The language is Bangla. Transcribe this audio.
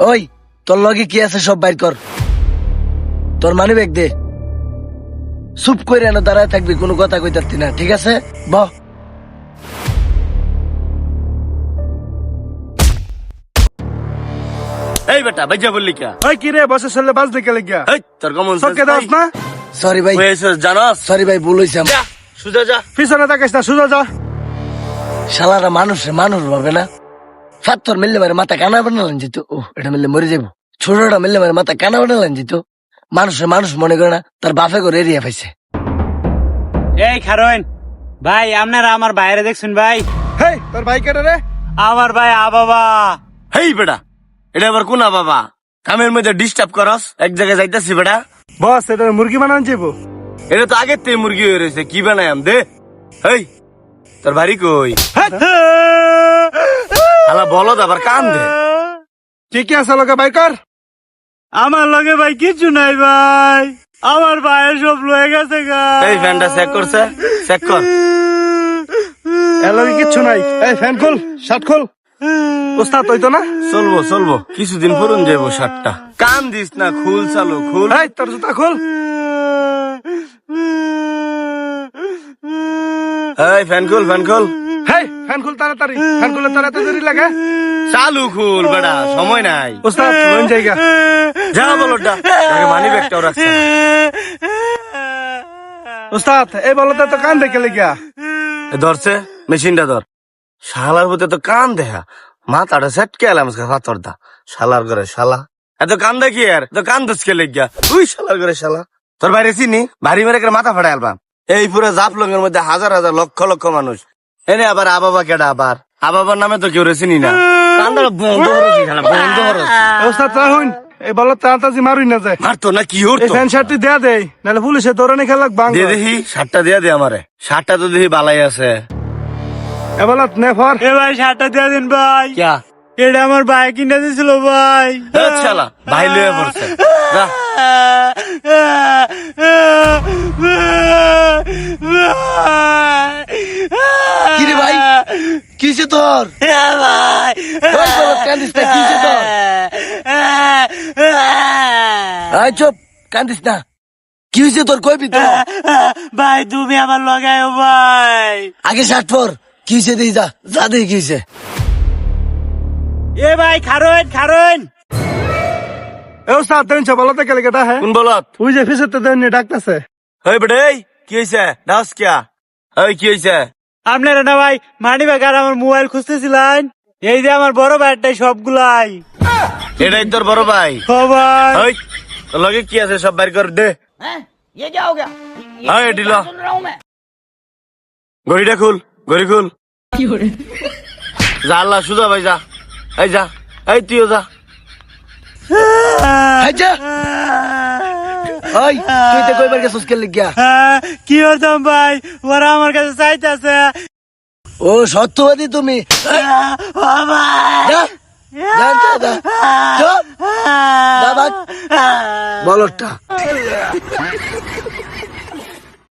ওই তোর লগে কি আছে সব বাইর কর, তোর মানি ব্যাগ দে। চুপ করে এনে দাঁড়ায় থাকবি, কোনো কথা কইতারতি না, ঠিক আছে? বহ। এই বেটা বাইজা বললি কে? ওই কি রে বসে চললে বাজ দেখে লেগিয়া এই তোর কমন সকে দাস না। সরি ভাই, জানাস? সরি ভাই, ভুল হয়েছে আমার। যা সুজা যা। পিছনে তাকাইস না, সোজা যা। শালারা মানুষ ভাবে না। ফাত্তর মিললে মারে মাথা কানা বানালেন যেত, ও এটা মিললে মরে যাবো। ছোটটা মিললে মারে মাথা কানা বানালেন যেত। মানুষ মনে করে না তার বাপে করে এরিয়া পাইছে। এই খারোন ভাই, আপনারা আমার বাইরে দেখছেন ভাই? হেই তোর ভাই কেটে রে? আমার ভাই বাবা। হেই বেটা, এটা আবার কোনা বাবা? কামের মধ্যে ডিস্টার্ব করস, এক জায়গায় যাইতাছি বেটা। বস এটা মুরগি বানান যাবো। এটা তো আগের থেকে মুরগি হয়ে রয়েছে, কি বানায়াম দে। হেই তোর বাড়ি কই? আলা বলো আবার কান দে। কি কি আছে লোকে ভাই কর? আমার লগে ভাই কিছু নাই ভাই, আমার ভাইয়ের সব লয়ে গেছে গা। এই ফ্যানটা চেক করছে, চেক কর। এর লগে কিচ্ছু নাই। এই ফ্যান খোল, শার্ট খোল। ওস্তাদ হইতো না? চলবো কিছুদিন পুরন যাবো শার্টটা। কান দিস না, খুল চালু খুল। এই তোর জুতা খোল। এই ফ্যান খুল। হেই ফ্যান খোল তাড়াতাড়ি, ফ্যান খুলে তাড়াতাড়ি লাগে। চালু খুল বেটা, সময় নাই। ওস্তাদ লোন জায়গা যা বলোটা, আগে মানি ব্যাগটাও রাখছে। ওস্তাদ এই বলতে তো কান দেখে লেগিয়া। ধরছে মেশিনটা ধর। শালার মধ্যে তো কান দেখা, মাথাটা সেটকে এলাম পাথর দা। শালার ঘরে শালা এত কান দেখি আর তো কান দোষকে লেগিয়া। উই শালার ঘরে শালা, তোর বাইরে চিনি ভারী মেরে করে মাথা ফাটাই আলবাম। এই পুরো জাফলং এর মধ্যে হাজার লক্ষ মানুষ। এনে আবার আবাবা কেডা? আবার আবাবার নামে তো কেউ চিনি না। কান্দাটা বন্ধ করছি, বন্ধ করছি। ওস্তাদ তাহুন এই বলত তাড়াতাড়ি মারুই না যায়। মারতো না কি এই হতো? ফ্যান শার্টটি দেয়া দেয়, নাহলে পুলিশে দৌড়ানি খেলা বাং। দিয়ে দেখি শার্টটা দিয়া দে আমারে। শার্টটা তো দেখি বালাই আছে। এ বলত নেফর। এ ভাই শার্টটা দিয়ে দিন ভাই। ক্যা? এটা আমার ভাই কিনে দিয়েছিল ভাই। শালা ভাই লয়ে পড়ছে, যা। কিরে ভাই, কিসে তোর? ভাই ওই বলত কান্দিস না, কিসে তোর? আয় চুপ, কান্দিস না। কি হয়েছে তোর, কইবি তো? ভাই তুমি আমার লগায় ভাই। আগে শার্ট পর, কি হয়েছে দেখি, যা দেখি কি হয়েছে। এ ভাই খারোন এ ওস্তাদ দেন বলতে গেলে কেটা হ্যাঁ? কোন বলত? ওই যে ফিসেতে দেন ডাকতেছে। হেই বেটা, এই কি হয়েছে? ডাস কিয়া? এই কি হয়েছে? আপনারা না ভাই মানি ব্যাগ আর আমার মোবাইল খুঁজতেছিলেন, এই যে আমার বড় ভাইটাই সবগুলাই। এটাই তোর বড় ভাই? ও ভাই এই তোর লগে কি আছে সব বাইর কর দে। ये क्या हो गया? हाँ, ये ढीला। सुन रहा हूँ मैं। গড়িটা খুল, গড়ি খুল। যা আল্লাহ সুজা ভাই, যা। এই যা, এই তুইও যা। আয় যা। ওই তুই তো কইবার গেছিস কে লিগা? কি হতাম ভাই, ওরা আমার কাছে চাইতেছে। ও সত্যবাদী তুমি? যা, যা। চুপ। যা ভাগ। বলটা